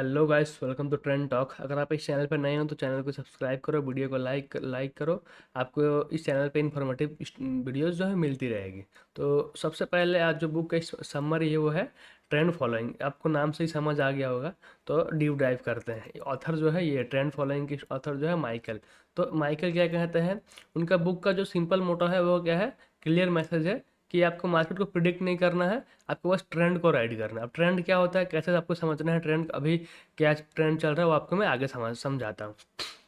Hello guys, welcome to trend talk. अगर आप इस चैनल पर नए हो तो चैनल को सब्सक्राइब करो, वीडियो को लाइक करो। आपको इस चैनल पे इन्फॉर्मेटिव वीडियोस जो है मिलती रहेगी। तो सबसे पहले आज जो बुक का समरी है वो है ट्रेंड फॉलोइंग। आपको नाम से ही समझ आ गया होगा। तो डीप डाइव करते हैं। ऑथर जो है ये ट्रेंड फॉलोइंग की ऑथर जो है माइकल। तो माइकल क्या कहते हैं, उनका बुक का जो सिंपल मोटो है वो क्या है, क्लियर मैसेज है कि आपको मार्केट को प्रिडिक्ट नहीं करना है, आपको बस ट्रेंड को राइड करना है। अब ट्रेंड क्या होता है, कैसे आपको समझना है, ट्रेंड अभी क्या ट्रेंड चल रहा है वो आपको मैं आगे समझाता हूँ।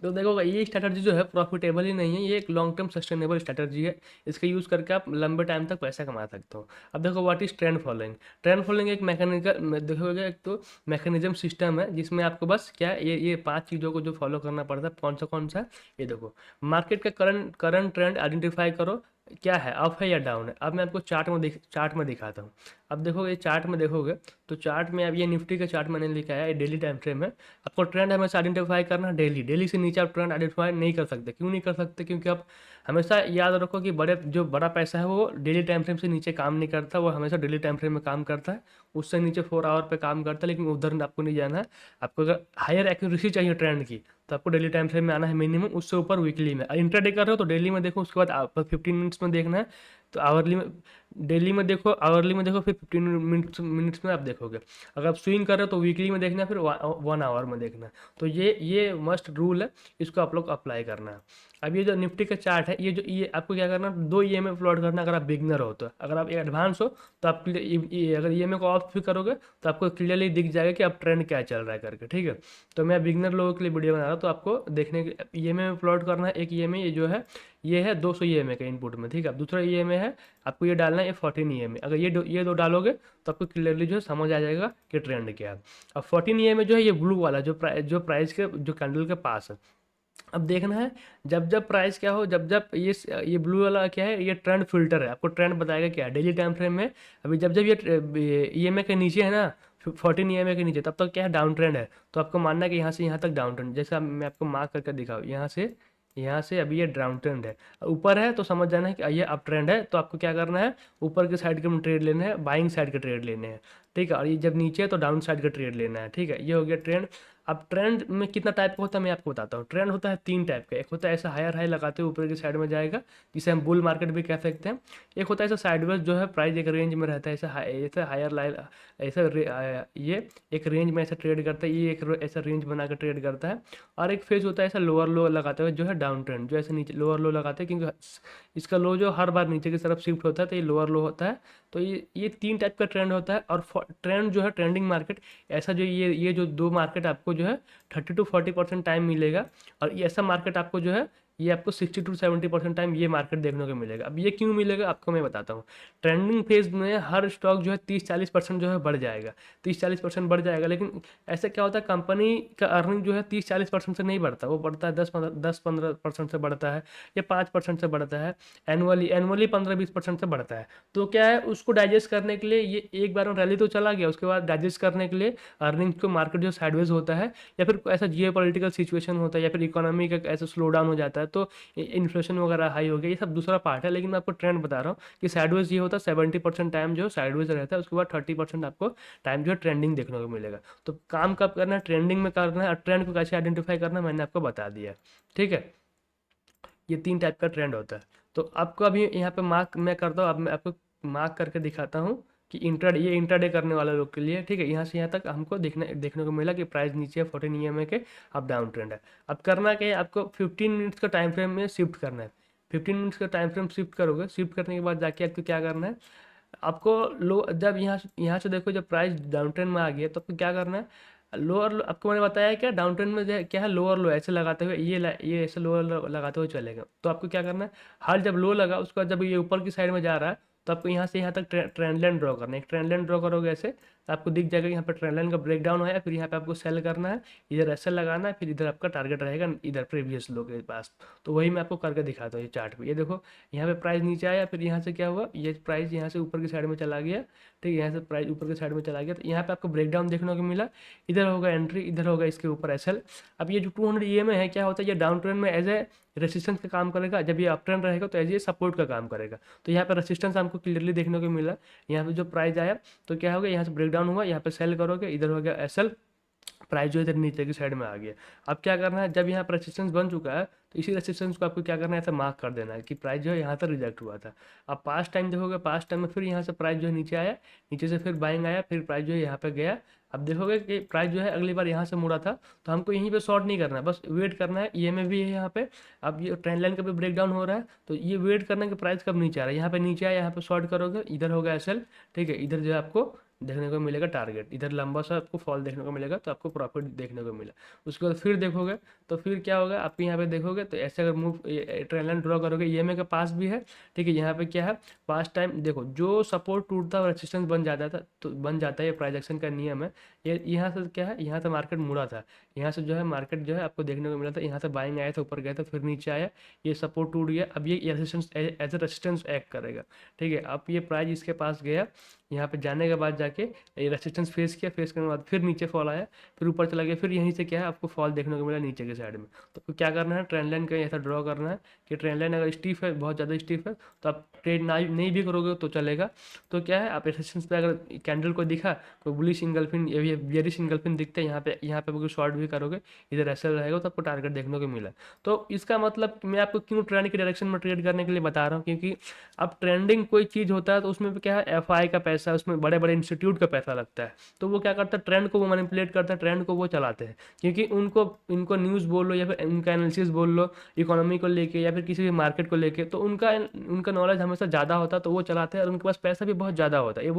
तो देखो, ये स्ट्रैटेजी जो है प्रॉफिटेबल ही नहीं है, ये एक लॉन्ग टर्म सस्टेनेबल स्ट्रैटेजी है। इसका यूज़ करके आप लंबे टाइम तक पैसा कमा सकते हो। अब देखो, what is trend following. Trend following एक मैकेनिकल देखोगे, एक तो मैकेनिज्म सिस्टम है जिसमें आपको बस क्या है, ये 5 चीज़ों को जो फॉलो करना पड़ता है। कौन सा है, ये देखो। मार्केट का करंट करंट ट्रेंड आइडेंटिफाई करो, क्या है, अप है या डाउन है। अब मैं आपको चार्ट में दिखाता हूँ। अब देखो, ये चार्ट में देखोगे तो चार्ट में अब ये निफ्टी का चार्ट मैंने लिखा है, ये डेली टाइम फ्रेम है। आपको ट्रेंड हमेशा आइडेंटिफाई करना है डेली। डेली से नीचे आप ट्रेंड आइडेंटिफाई नहीं कर सकते। क्यों नहीं कर सकते? क्योंकि आप हमेशा याद रखो कि बड़ा पैसा है वो डेली टाइम फ्रेम से नीचे काम नहीं करता, वो हमेशा डेली टाइम फ्रेम में काम करता है। उससे नीचे 4 आवर पे काम करता है, लेकिन उधर आपको नहीं जाना है। आपको अगर हायर एक्यूरेसी चाहिए ट्रेंड की तो आपको डेली टाइम फ्रेम में आना है मिनिमम, उससे ऊपर वीकली में। इंट्राडे कर रहे हो तो डेली में देखो, उसके बाद आप 15 मिनट्स में देखना है। तो आवरली में, डेली में देखो, आवरली में देखो, फिर 15 मिनट्स में आप देखोगे। अगर आप स्विंग कर रहे हो तो वीकली में देखना है, फिर 1 आवर में देखना है। तो ये मस्ट रूल है, इसको आप लोग अप्लाई करना है। अब ये जो निफ्टी का चार्ट है, ये आपको क्या करना है, 2 EMA प्लॉट करना। अगर आप बिगनर हो तो, अगर आप एडवांस हो तो आप अगर EMA को ऑफ भी करोगे तो आपको क्लियरली दिख जाएगा कि अब ट्रेंड क्या चल रहा है करके, ठीक है। तो मैं बिगनर लोगों के लिए वीडियो बना रहा हूँ, तो आपको देखने के EMA में प्लॉट करना है। एक EMA ये जो है, ये है 200 EMA का इनपुट में, ठीक है। अब दूसरा EMA है, आपको ये डालना है, ये 14 EMA। अगर ये दो डालोगे तो आपको क्लियरली जो है समझ आ जाएगा कि ट्रेंड क्या है। अब 14 EMA जो है, ये ब्लू वाला जो प्राइस के जो कैंडल के पास है। अब देखना है, जब जब प्राइस क्या हो, जब जब ये ब्लू वाला क्या है, ये ट्रेंड फिल्टर है। आपको ट्रेंड बताएगा क्या है डेली टाइम फ्रेम में। अभी जब जब ये EMA के नीचे है ना, 14 EMA के नीचे, तब तक क्या है, डाउन ट्रेंड है। तो आपको मानना है कि यहाँ से यहाँ तक डाउन ट्रेंड, जैसे मैं आपको मार्क करके दिखाऊँ, यहाँ से अभी ये डाउन ट्रेंड है। ऊपर है तो समझ जाना है कि ये अप ट्रेंड है। तो आपको क्या करना है, ऊपर के साइड के ट्रेड लेने हैं, बाइंग साइड के ट्रेड लेने हैं, ठीक है। और ये जब नीचे है तो डाउन साइड का ट्रेड लेना है, ठीक है। ये हो गया ट्रेंड। अब ट्रेंड में कितना टाइप का होता है मैं आपको बताता हूँ। ट्रेंड होता है 3 टाइप का। एक होता है ऐसा हायर हाई लगाते हुए ऊपर की साइड में जाएगा, जिसे हम बुल मार्केट भी कह सकते हैं। एक होता है ऐसा साइडवेज, जो है प्राइस एक रेंज में रहता है, ऐसा हायर लाइन, ये एक रेंज में ऐसा ट्रेड करता है, ये एक ऐसा रेंज बना कर ट्रेड करता है। और एक फेज होता है ऐसा लोअर लो लगाते हुए, जो है डाउन ट्रेंड, जो ऐसे नीचे लोअर लो लगाते हैं, क्योंकि इसका लो जो हर बार नीचे की तरफ शिफ्ट होता है, तो ये लोअर लो होता है। तो ये 3 टाइप का ट्रेंड होता है। और ट्रेंड जो है, ट्रेंडिंग मार्केट, ऐसा जो ये जो 2 मार्केट आपको जो है 30 to 40% टाइम मिलेगा। और ये ऐसा मार्केट आपको जो है, ये आपको 60 to 70% टाइम ये मार्केट देखने को मिलेगा। अब ये क्यों मिलेगा आपको मैं बताता हूँ। ट्रेंडिंग फेज में हर स्टॉक जो है 30-40% जो है बढ़ जाएगा, 30-40% बढ़ जाएगा। लेकिन ऐसा क्या होता है, कंपनी का अर्निंग जो है 30-40% से नहीं बढ़ता, वो बढ़ता है 10-15% से बढ़ता है, या 5% से बढ़ता है। एनुअली 15-20% से बढ़ता है। तो क्या है, उसको डाइजेस्ट करने के लिए, ये एक बार में रैली तो चला गया, उसके बाद डाइजेस्ट करने के लिए अर्निंग्स को मार्केट जो साइडवेज होता है, या फिर ऐसा जियोपॉलिटिकल सिचुएशन होता है, या फिर इकोनॉमी का ऐसा स्लो डाउन हो जाता है, तो इन्फ्लेशन वगैरह हाई हो गया, ये सब दूसरा पार्ट है। लेकिन मैं आपको ट्रेंड बता रहा हूँ कि साइडवेज ये होता है, 70% टाइम जो साइडवेज रहता है, उसके बाद 30% आपको टाइम जो है ट्रेंडिंग देखने को मिलेगा। तो काम कब करना है, ट्रेंडिंग में करना है। और ट्रेंड को कैसे आइडेंटिफाई करना है मैंने आपको बता दिया, ठीक है। ये 3 टाइप का ट्रेंड होता है। तो आपको अभी यहाँ पे मार्क मैं करता हूँ, अब मैं आपको मार्क करके दिखाता हूँ कि ये इंट्राडे करने वाले लोग के लिए, ठीक है। यहाँ से यहाँ तक हमको देखने को मिला कि प्राइस नीचे है 14 EMA के, अब डाउन ट्रेंड है। अब करना क्या है, आपको 15 मिनट्स का टाइम फ्रेम में शिफ्ट करना है। 15 मिनट्स का टाइम फ्रेम शिफ्ट करोगे, शिफ्ट करने के बाद जाके आपको क्या करना है, आपको लो जब यहाँ से देखो, जब प्राइस डाउन ट्रेंड में आ गया तो आपको क्या करना है, लोअर लो, आपको मैंने बताया क्या, डाउन ट्रेंड में क्या है, लोअर लो ऐसे लगाते हुए, ये ऐसे लोअर लो लगाते हुए चलेगा। तो आपको क्या करना है, हर जब लो लगा उसके बाद जब ये ऊपर की साइड में जा रहा है, तो आपको यहाँ से यहाँ तक ट्रेंड लाइन ड्रॉ करना है। एक ट्रेंड लाइन ड्रॉ करोगे ऐसे, तो आपको दिख जाएगा यहाँ पर ट्रेंड लाइन का ब्रेक डाउन है। फिर यहाँ पे आपको सेल करना है, इधर ऐसे लगाना है, फिर इधर आपका टारगेट रहेगा, इधर प्रीवियस लो के पास। तो वही मैं आपको करके दिखाता हूँ ये चार्ट पे। ये देखो, यहाँ पे प्राइस नीचे आया, फिर यहाँ से क्या हुआ, ये प्राइस यहाँ से ऊपर की साइड में चला गया, ठीक है। यहाँ से प्राइस ऊपर की साइड में चला गया, तो यहाँ पे आपको ब्रेकडाउन देखने को मिला। इधर होगा एंट्री, इधर होगा इसके ऊपर एसएल। अब ये जो 200 EMA है, क्या होता है, ये डाउन ट्रेंड में एज ए रेसिस्टेंस का काम करेगा, जब ये अप ट्रेंड रहेगा तो एज ए सपोर्ट का काम करेगा। तो यहाँ पे रेसिस्टेंस हमको क्लियरली देखने को मिला। यहाँ पे जो प्राइस आया तो क्या होगा, यहाँ से ब्रेकडाउन हुआ, यहाँ पे सेल करोगे, इधर हो गया एसएल, प्राइस जो इधर नीचे की साइड में आ गया। अब क्या करना है, जब यहाँ पर रेजिस्टेंस बन चुका है तो इसी रेजिस्टेंस को आपको क्या करना है, ऐसा मार्क कर देना है कि प्राइस जो है यहाँ तक रिजेक्ट हुआ था। अब पास्ट टाइम देखोगे, पास्ट टाइम में फिर यहाँ से प्राइस जो है नीचे आया, नीचे से फिर बाइंग आया, फिर प्राइस जो है यहाँ पे गया। अब देखोगे कि प्राइस जो है अगली बार यहाँ से मुड़ा था, तो हमको यहीं पे शॉर्ट नहीं करना है, बस वेट करना है। ईएमए भी है यहाँ पे, अब ये ट्रेंड लाइन का भी ब्रेक डाउन हो रहा है, तो ये वेट करना है कि प्राइस कब नीचे आ रहा है। यहाँ पे नीचे आया, यहाँ पे शॉर्ट करोगे, इधर होगा एसएल, ठीक है। इधर जो है आपको देखने को मिलेगा टारगेट, इधर लंबा सा आपको फॉल देखने को मिलेगा, तो आपको प्रॉफिट देखने को मिला। उसके बाद फिर देखोगे तो फिर क्या होगा, आपके यहाँ पे देखोगे तो ऐसे अगर मूव ट्रेंड लाइन ड्रॉ करोगे, ईएमए के पास भी है, ठीक है। यहाँ पे क्या है, पास्ट टाइम देखो जो सपोर्ट टूटता है रेजिस्टेंस बन जाता था, तो बन जाता है, ये प्राइस एक्शन का नियम है। ये यहाँ से क्या है, यहाँ से मार्केट मुड़ा था, यहाँ से जो है मार्केट जो है आपको देखने को मिला था, यहाँ से बाइंग आया था, ऊपर गया था, फिर नीचे आया, ये सपोर्ट टूट गया। अब ये resistance as a resistance act करेगा, ठीक है। अब ये प्राइस इसके पास गया, यहाँ पे जाने के बाद जाके ये रेजिस्टेंस फेस किया, फेस करने के बाद फिर नीचे फॉल आया, फिर ऊपर चला गया, फिर यहीं से क्या है आपको फॉल देखने को मिला नीचे के साइड में। तो क्या करना है, ट्रेंड लाइन का ऐसा ड्रॉ करना है कि ट्रेंड लाइन अगर स्टीफ है, बहुत ज़्यादा स्टीफ है, तो आप ट्रेड ना नहीं भी करोगे तो चलेगा। तो क्या है, आप रेजिस्टेंस पे अगर कैंडल को दिखा, कोई बुलिश इंगल्फिन या बेरिश इंगल्फिन दिखते हैं, यहाँ पे शॉर्ट भी करोगे, इधर ऐसा रहेगा, तो आपको टारगेट देखने को मिला। तो इसका मतलब मैं आपको क्यों ट्रेंड की डायरेक्शन में ट्रेड करने के लिए बता रहा हूँ, क्योंकि अब ट्रेंडिंग कोई चीज़ होता है तो उसमें क्या है, एफआई का पैसा, उसमें बड़े बड़े इंस्टीट्यूट का पैसा लगता है। तो वो क्या करता है, ट्रेंड को वो मैनिपुलेट करता है, ट्रेंड को वो चलाते हैं, क्योंकि उनको इनको न्यूज़ बोल लो या फिर उनका एनालिसिस बोल लो इकोनॉमी को लेके या फिर किसी भी मार्केट को लेके, तो उनका उनका नॉलेज हमेशा ज़्यादा होता है, तो वो चलाते हैं, और उनके पास पैसा भी बहुत ज़्यादा होता है, ये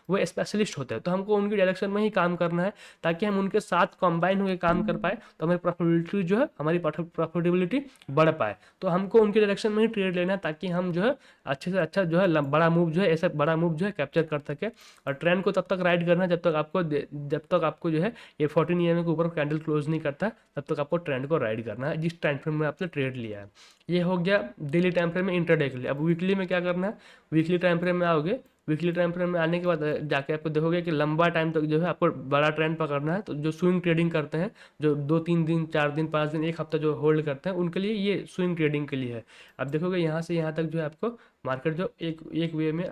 वो स्पेशलिस्ट होते हैं। तो हमको उनकी डायरेक्शन में ही काम करना है, ताकि हम उनके साथ कंबाइन होकर काम कर पाए, तो हमारी प्रॉफिटेबिलिटी जो है, हमारी प्रॉफिटेबिलिटी बढ़ पाए। तो हमको उनकी डायरेक्शन में ही ट्रेड लेना है, ताकि हम जो है अच्छे से अच्छा जो है बड़ा मूव जो है, ऐसा बड़ा मूव जो है कैप्चर कर सके। और ट्रेंड को तब तक राइड करना है जब तक आपको जो है ये 14 ईएमए के ऊपर कैंडल क्लोज नहीं करता, तब तक आपको ट्रेंड को राइड करना है, जिस टाइम फ्रेम में आपने ट्रेड लिया है। ये हो गया डेली टाइम फ्रेम में, इंट्राडे के लिए। अब वीकली में क्या करना है, वीकली टाइम फ्रेम में आओगे, वीकली टाइम फ्रेम में आने के बाद जाके आपको देखोगे कि लंबा टाइम तक जो है आपको बड़ा ट्रेंड पकड़ना है। तो जो स्विंग ट्रेडिंग करते हैं, जो 2-3 दिन 4 दिन 5 दिन 1 हफ्ता जो होल्ड करते हैं, उनके लिए ये स्विंग ट्रेडिंग के लिए है। अब देखोगे यहाँ से यहाँ तक जो है आपको मार्केट जो एक एक वे में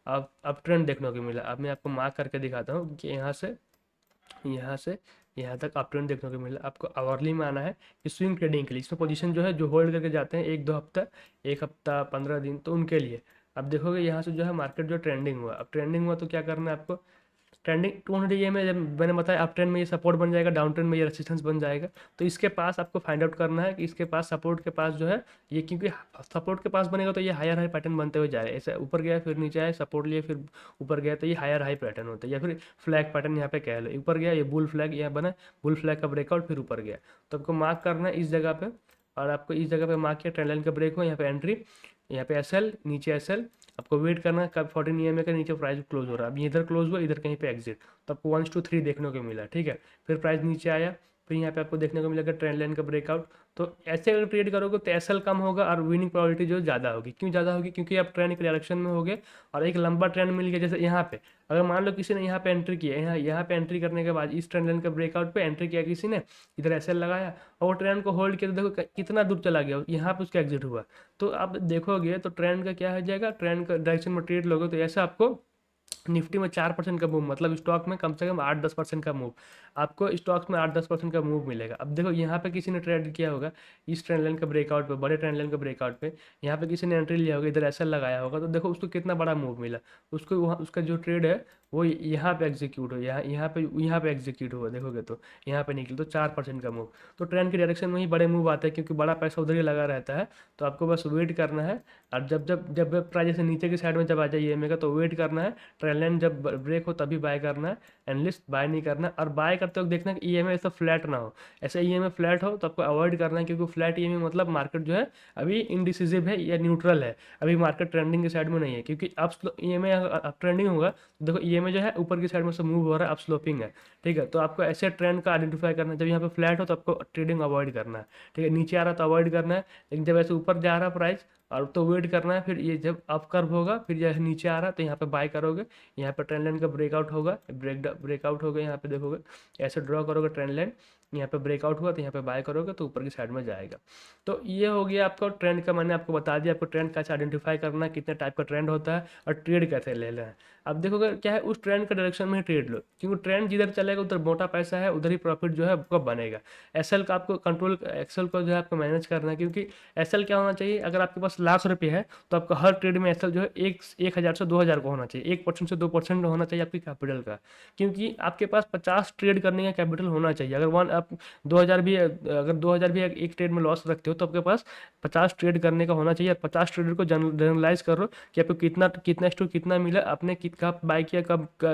अब ट्रेंड देखने को मिला। अब मैं आपको मार्क करके दिखाता हूँ कि यहाँ से यहाँ तक अप ट्रेंड देखने को मिला। आपको आवरली में आना है कि स्विंग ट्रेडिंग के लिए, इसमें पोजीशन जो है जो होल्ड करके जाते हैं 1-2 हफ्ता, 1 हफ्ता 15 दिन, तो उनके लिए। अब देखोगे यहाँ से जो है मार्केट जो ट्रेंडिंग हुआ, अब ट्रेंडिंग हुआ तो क्या करना है आपको, ट्रेंडिंग 200 ये में जब मैंने बताया, अप ट्रेंड में ये सपोर्ट बन जाएगा, डाउन ट्रेंड में ये रेजिस्टेंस बन जाएगा। तो इसके पास आपको फाइंड आउट करना है कि इसके पास सपोर्ट के पास जो है ये, क्योंकि सपोर्ट के पास बनेगा तो ये हायर हाई पैटर्न बनते हुए जाए, ऐसे ऊपर गया फिर नीचे आया, सपोर्ट लिए फिर ऊपर गया, तो ये हायर हाई पैटर्न होता है, या फिर फ्लैग पैटर्न यहाँ पे कह लो, ऊपर गया ये बुल फ्लैग यहाँ बना, बुल फ्लैग का ब्रेकआउट फिर ऊपर गया। तो आपको मार्क करना है इस जगह पे, और आपको इस जगह पे मार्क किया, ट्रेंड लाइन का ब्रेक हो, यहाँ पे एंट्री, यहाँ पे एसएल, नीचे एसएल, आपको वेट करना है कब 14 ईएमए का नीचे प्राइस क्लोज हो रहा है। अब इधर क्लोज हुआ, इधर कहीं पे एग्जिट, तो आपको 1-3 देखने को मिला, ठीक है। फिर प्राइस नीचे आया, फिर यहाँ पे आपको देखने को मिलेगा ट्रेंड लाइन का ब्रेकआउट। तो ऐसे अगर ट्रेड करोगे तो एसएल कम होगा और विनिंग प्रोबेबिलिटी जो ज़्यादा होगी। क्यों ज़्यादा होगी, क्योंकि आप ट्रेंड के डायरेक्शन में होगे और एक लंबा ट्रेंड मिल गया। जैसे यहाँ पे अगर मान लो किसी ने यहाँ पे एंट्री किया, यहाँ पे एंट्री करने के बाद इस ट्रेंड लाइन का ब्रेकआउट पे एंट्री किया किसी ने, इधर एसएल लगाया और वो ट्रेंड को होल्ड किया, तो देखो कितना दूर चला गया, यहाँ पे उसका एग्जिट हुआ। तो आप देखोगे तो ट्रेंड का क्या हो जाएगा, ट्रेंड का डायरेक्शन में ट्रेड लोगे तो ऐसा आपको निफ्टी में 4% का मूव, मतलब स्टॉक में कम से कम 8-10% का मूव, आपको स्टॉक्स में 8-10% का मूव मिलेगा। अब देखो यहाँ पे किसी ने ट्रेड किया होगा इस ट्रेंड लाइन का ब्रेकआउट पे, बड़े ट्रेंड लाइन का ब्रेकआउट पे, यहाँ पे किसी ने एंट्री लिया होगा, इधर ऐसा लगाया होगा, तो देखो उसको कितना बड़ा मूव मिला, उसको वहाँ उसका जो ट्रेड है वो यहाँ पे एग्जीक्यूट हो, यहाँ पे एग्जीक्यूट हुआ, देखोगे तो यहाँ पे निकले तो 4% का मूव। तो ट्रेंड के डायरेक्शन में ही बड़े मूव आते हैं, क्योंकि बड़ा पैसा उधर ही लगा रहता है। तो आपको बस वेट करना है, और जब जब जब प्राइस से नीचे की साइड में जब आ जाए ईएमए का, तो वेट करना है, ट्रेंड लाइन जब ब्रेक हो तभी बाय करना है, एनालिस्ट बाय नहीं करना। और बाय करते वक्त देखना कि ईएमए ऐसा फ्लैट ना हो, ऐसे ईएमए फ्लैट हो तो आपको अवॉइड करना है, क्योंकि फ्लैट ईएमए मतलब मार्केट जो है अभी इनडिसिसिव है या न्यूट्रल है, अभी मार्केट ट्रेंडिंग की साइड में नहीं है। क्योंकि अब ईएमए अब ट्रेंडिंग होगा तो देखो ईएमए जो है ऊपर की साइड में से मूव हो रहा है, अब स्लोपिंग है, ठीक है। तो आपको ऐसे ट्रेंड का आइडेंटिफाई करना है, जब यहाँ पे फ्लैट हो तो आपको ट्रेडिंग अवॉइड करना है, ठीक है। नीचे आ रहा तो अवॉइड करना है, लेकिन जब ऐसे ऊपर जा रहा है प्राइस और तो वेट करना है। फिर ये जब अप कर्व होगा, फिर यह नीचे आ रहा है तो यहाँ पे बाय करोगे, यहाँ पे ट्रेंड लाइन का ब्रेकआउट होगा, ब्रेकआउट होगा, यहाँ पे देखोगे ऐसे ड्रॉ करोगे ट्रेंड लाइन, यहाँ पे ब्रेकआउट हुआ तो यहाँ पे बाय करोगे तो ऊपर की साइड में जाएगा। तो ये हो गया आपका ट्रेंड का, मैंने आपको बता दिया आपको ट्रेंड कैसे आइडेंटिफाई करना है, कितने टाइप का ट्रेंड होता है और ट्रेड कैसे ले लेना है। अब देखोगे क्या है, उस ट्रेंड का डायरेक्शन में ही ट्रेड लो, क्योंकि ट्रेंड जिधर चलेगा उधर मोटा पैसा है, उधर ही प्रॉफिट जो है आपको बनेगा। एसएल का आपको कंट्रोल, एक्सेल को जो है आपको मैनेज करना है, क्योंकि एसएल क्या होना चाहिए, अगर आपके पास लाख रुपये है तो आपका हर ट्रेड में एसएल जो है 1,000 से 2,000 का होना चाहिए, 1% से 2% होना चाहिए आपकी कैपिटल का। क्योंकि आपके पास 50 ट्रेड करने का कैपिटल होना चाहिए। अगर वन आप 2,000 भी, अगर 2,000 भी एक ट्रेड में लॉस रखते हो तो आपके पास 50 ट्रेड करने का होना चाहिए। और 50 ट्रेडर को जनरलाइज करो कि आपको कितना कितना स्टॉक कितना मिला, आपने कब बाय किया,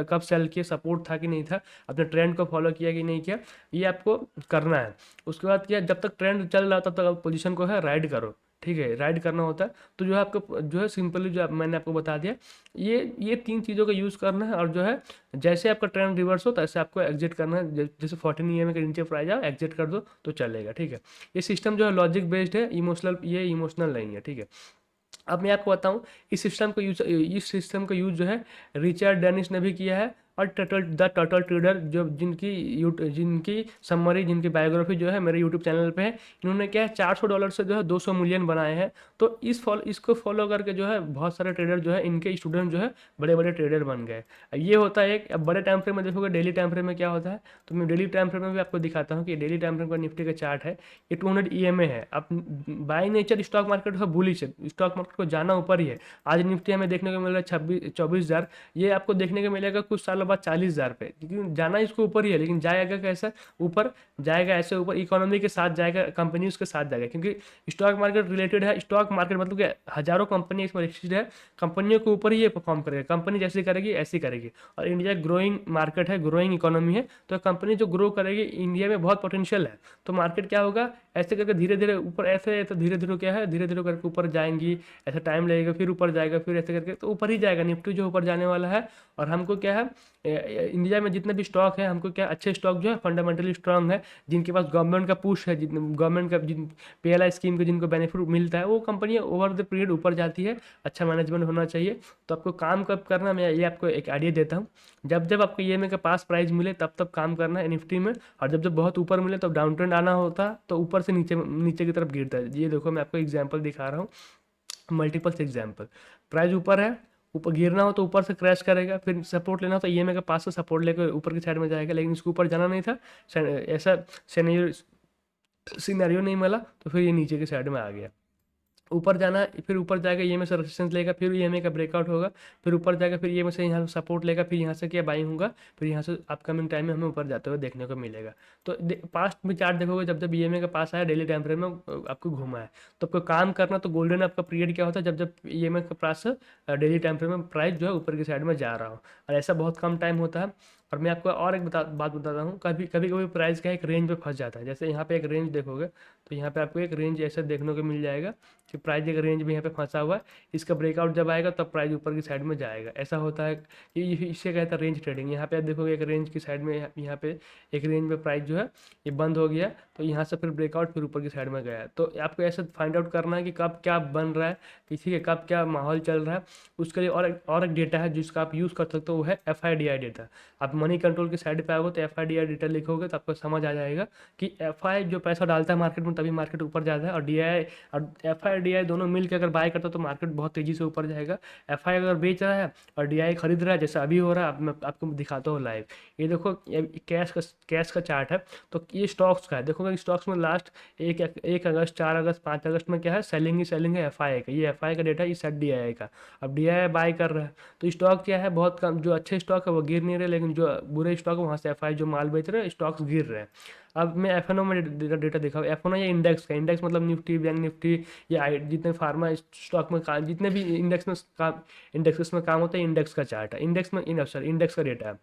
कब सेल किया, सपोर्ट था कि नहीं था, आपने ट्रेंड को फॉलो किया कि नहीं किया, ये आपको करना है। उसके बाद क्या, जब तक ट्रेंड चल रहा था तब तक आप पोजीशन को है राइड करो, ठीक है, राइड करना होता है। तो जो है आपको जो है सिंपली जो मैंने आपको बता दिया, ये 3 चीज़ों का यूज़ करना है। और जो है जैसे आपका ट्रेंड रिवर्स हो तैसे आपको एग्जिट करना है। जैसे 14 EMA के नीचे प्राइस आओ, एग्जिट कर दो तो चलेगा, ठीक है। ये सिस्टम जो है लॉजिक बेस्ड है, इमोशनल नहीं है, ठीक है। अब मैं आपको बताऊं, इस सिस्टम का यूज जो है रिचर्ड डेनिस ने भी किया है, और टर्टल ट्रेडर जो जिनकी समरी, जिनकी बायोग्राफी जो है मेरे यूट्यूब चैनल पे है, इन्होंने क्या है $400 से जो है 200 मिलियन बनाए हैं। तो इसको फॉलो करके जो है बहुत सारे ट्रेडर जो है, इनके स्टूडेंट जो है बड़े बड़े ट्रेडर बन गए। अब ये होता है एक, अब बड़े टाइम फ्रेम में देखोगे, डेली टाइम फ्रेम में क्या होता है, तो मैं डेली टाइम फ्रेम में भी आपको दिखाता हूँ कि डेली टाइम फ्रेम का निफ्टी का चार्ट है, ये 200 EMA है। अब बाय नेचर स्टॉक मार्केट का बुलिश है, स्टॉक मार्केट को जाना ऊपर ही है। आज निफ्टी हमें देखने को मिल रहा है 24,000, ये आपको देखने को मिलेगा कुछ सालों बाद 40,000 पे, क्योंकि जाना इसको ऊपर ही है, लेकिन जाएगा कैसा ऊपर, जाएगा ऐसे ऊपर, इकोनॉमी के साथ जाएगा, कंपनीज के साथ जाएगा, क्योंकि स्टॉक मार्केट रिलेटेड है। स्टॉक मार्केट मतलब कि हजारों कंपनी इसमें लिस्टेड है, कंपनियों के ऊपर ही ये परफॉर्म करेगा, कंपनी जैसी करेगी ऐसी करेगी। और इंडिया ग्रोइंग मार्केट है, ग्रोइंग इकोनॉमी है, तो कंपनी जो ग्रो करेगी, इंडिया में बहुत पोटेंशियल है। तो मार्केट क्या होगा, ऐसे करके धीरे धीरे ऊपर, ऐसे तो धीरे धीरे क्या है, धीरे धीरे करके ऊपर जाएंगी, ऐसा टाइम लगेगा, फिर ऊपर जाएगा, फिर ऐसे करके तो ऊपर ही जाएगा, निफ्टी जो ऊपर जाने वाला है। और हमको क्या है, इंडिया में जितने भी स्टॉक है, हमको क्या अच्छे स्टॉक जो है फंडामेंटली स्ट्रांग है, जिनके पास गवर्नमेंट का पुश है, जितने गवर्नमेंट का जिन PLI स्कीम के जिनको बेनिफिट मिलता है, वो कंपनियां ओवर द पीरियड ऊपर जाती है। अच्छा मैनेजमेंट होना चाहिए। तो आपको काम कब करना, मैं ये आपको एक आइडिया देता हूँ, जब जब आपको EMA के पास प्राइस मिले तब तब काम करना है निफ्टी में, और जब जब बहुत ऊपर मिले तब डाउन ट्रेंड आना होता है, तो ऊपर से नीचे नीचे की तरफ गिरता है। ये देखो मैं आपको एग्जांपल दिखा रहा हूँ, मल्टीपल्स एग्जांपल। प्राइस ऊपर है, ऊपर गिरना हो तो ऊपर से क्रैश करेगा, फिर सपोर्ट लेना हो तो EMA के पास से सपोर्ट लेकर ऊपर की साइड में जाएगा, लेकिन इसको ऊपर जाना नहीं था, ऐसा सिनेरियो नहीं मिला, तो फिर ये नीचे की साइड में आ गया। ऊपर जाना है, फिर ऊपर जाएगा, EMA से रेजिस्टेंस लेगा, फिर EMA का ब्रेकआउट होगा, फिर ऊपर जाएगा, फिर EMA से यहाँ से सपोर्ट लेगा, फिर यहाँ से क्या बाइंग होगा, फिर यहाँ से अपकमिंग टाइम में हमें ऊपर जाते हुए देखने को मिलेगा। तो पास्ट में चार्ट देखोगे, जब जब EMA के पास आया डेली टाइम फ्रेम में आपको घुमा है, तो आपको काम करना, तो गोल्डन आपका पीरियड क्या होता है, जब जब EMA के पास डेली टाइम फ्रेम में प्राइस जो है ऊपर की साइड में जा रहा हो, और ऐसा बहुत कम टाइम होता है। और मैं आपको और एक बात बताता हूँ, कभी कभी कभी प्राइस का एक रेंज पे फंस जाता है। जैसे यहाँ पे एक रेंज देखोगे, तो यहाँ पे आपको एक रेंज ऐसा देखने को मिल जाएगा कि प्राइस एक रेंज में यहाँ पे फंसा हुआ है, इसका ब्रेकआउट जब आएगा तब प्राइस ऊपर की साइड में जाएगा। ऐसा होता है कि इसे कहता है रेंज ट्रेडिंग। यहाँ पे आप देखोगे एक रेंज की साइड में, यहाँ पे एक रेंज में प्राइस जो है ये बंद हो गया, तो यहाँ से फिर ब्रेकआउट, फिर ऊपर की साइड में गया। तो आपको ऐसे फाइंड आउट करना है कि कब क्या बन रहा है, किसी के कब क्या माहौल चल रहा है। उसके लिए और एक डेटा है जिसका आप यूज़ कर सकते हो, वो है FIDI डेटा। आप मनी कंट्रोल की साइड पे आओगे तो FIDI डेटा लिखोगे तो आपको समझ आ जाएगा कि FI जो पैसा डालता है मार्केट में तभी मार्केट ऊपर जाता है, और DI और FIDI दोनों मिल के अगर बाय करता है तो मार्केट बहुत तेज़ी से ऊपर जाएगा। FI अगर बेच रहा है और DI खरीद रहा है, जैसे अभी हो रहा है, मैं आपको दिखाता हूँ लाइव। ये देखो कैश का चार्ट है, तो ये स्टॉक्स का है। देखोगे स्टॉक्स में लास्ट 1 अगस्त, 4 अगस्त, 5 अगस्त में क्या है, सेलिंग ही सेलिंग है FI का। ये FI का डेटा, इस साइड DI का। अब DI बाय कर रहा है तो स्टॉक क्या है, बहुत कम, जो अच्छे स्टॉक है वो गिर नहीं रहे, लेकिन जो बुरे स्टॉक है वहाँ से FI जो माल बेच रहे हैं स्टॉक्स गिर रहे हैं। अब मैं FNO में डेटा देखा, FNO या इंडेक्स का, इंडेक्स मतलब निफ्टी, बैंक निफ्टी, या जितने फार्मा स्टॉक में काम, जितने भी इंडेक्स में काम, इंडेक्सेस में काम होता है, इंडेक्स का चार्ट है। इंडेक्स में इंडेक्स का डेटा है।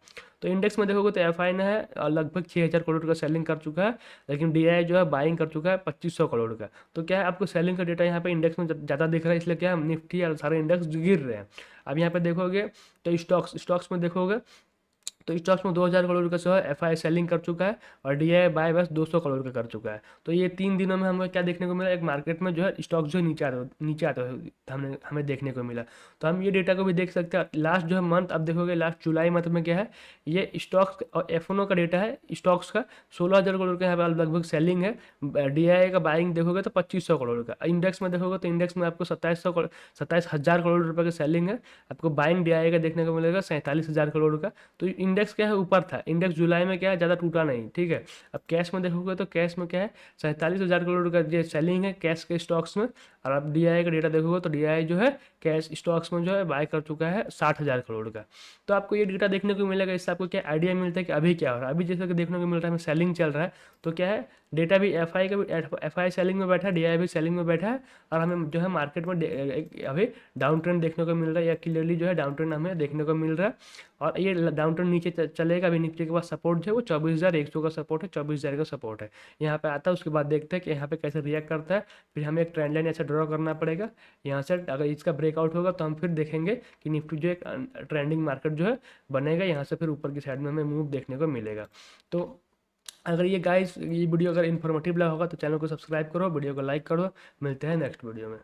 तो इंडेक्स में देखोगे तो FI ने है लगभग 6,000 करोड़ का सेलिंग कर चुका है, लेकिन DI जो है बाइंग कर चुका है 2,500 करोड़ का। तो क्या है, आपको सेलिंग का डेटा यहाँ पे इंडेक्स में ज़्यादा दिख रहा है, इसलिए क्या है, निफ्टी और सारे इंडेक्स गिर रहे हैं। अब यहाँ पे देखोगे तो स्टॉक्स में देखोगे तो स्टॉक्स में 2000 करोड़ का जो है एफआई सेलिंग कर चुका है और डीआई बाय बस 200 करोड़ का कर चुका है। तो ये 3 दिनों में हमें क्या देखने को मिला, एक मार्केट में जो है स्टॉक जो है नीचे आते हुए हमें देखने को मिला। तो हम ये डेटा को भी देख सकते हैं। लास्ट जो है मंथ, अब देखोगे लास्ट जुलाई मंथ में क्या है, ये स्टॉक्स और एफओनो का डेटा है स्टॉक्स का। 16,000 करोड़ का यहाँ पे लगभग सेलिंग है। डीआई का बाइंग देखोगे तो 2500 करोड़ का। इंडेक्स में देखोगे तो इंडेक्स में आपको 27,000 करोड़ रुपए की सेलिंग है। आपको बाइंग डीआई का देखने को मिलेगा 47,000 करोड़ का। तो इंडेक्स क्या है, ऊपर था। इंडेक्स जुलाई में क्या है, ज़्यादा टूटा नहीं, ठीक है। अब कैश में देखोगे तो कैश में क्या है, 47,000 करोड़ का ये सेलिंग है कैश के स्टॉक्स में। और आप डीआई का डेटा देखोगे तो डीआई जो है कैश स्टॉक्स में जो है बाय कर चुका है 60,000 करोड़ का। तो आपको ये डेटा देखने को मिलेगा। इससे आपको क्या आइडिया मिलता है कि अभी क्या हो रहा है। अभी जैसे कि देखने को मिल रहा है हमें सेलिंग चल रहा है, तो क्या है, डेटा भी एफआई का भी एफआई सेलिंग में बैठा है, डीआई भी सेलिंग में बैठा है। और हमें जो है मार्केट में अभी डाउन ट्रेंड देखने को मिल रहा है, या क्लियरली जो है डाउन ट्रेंड हमें देखने को मिल रहा है। और ये डाउन ट्रेंड नीचे चलेगा। अभी नीचे के बाद सपोर्ट जो है वो 24,100 का सपोर्ट है, 24,000 का सपोर्ट है। यहाँ पे आता है, उसके बाद देखते हैं कि यहाँ पे कैसे रिएक्ट करता है। फिर हमें एक ट्रेंड लाइन ऐसा ड्रॉ करना पड़ेगा। यहाँ से अगर इसका ब्रेकआउट होगा तो हम फिर देखेंगे कि निफ्टी जो एक ट्रेंडिंग मार्केट जो है बनेगा। यहाँ से फिर ऊपर की साइड में हमें मूव देखने को मिलेगा। तो अगर ये गाइस, ये वीडियो अगर इन्फॉर्मेटिव लगा होगा तो चैनल को सब्सक्राइब करो, वीडियो को लाइक करो। मिलते हैं नेक्स्ट वीडियो में।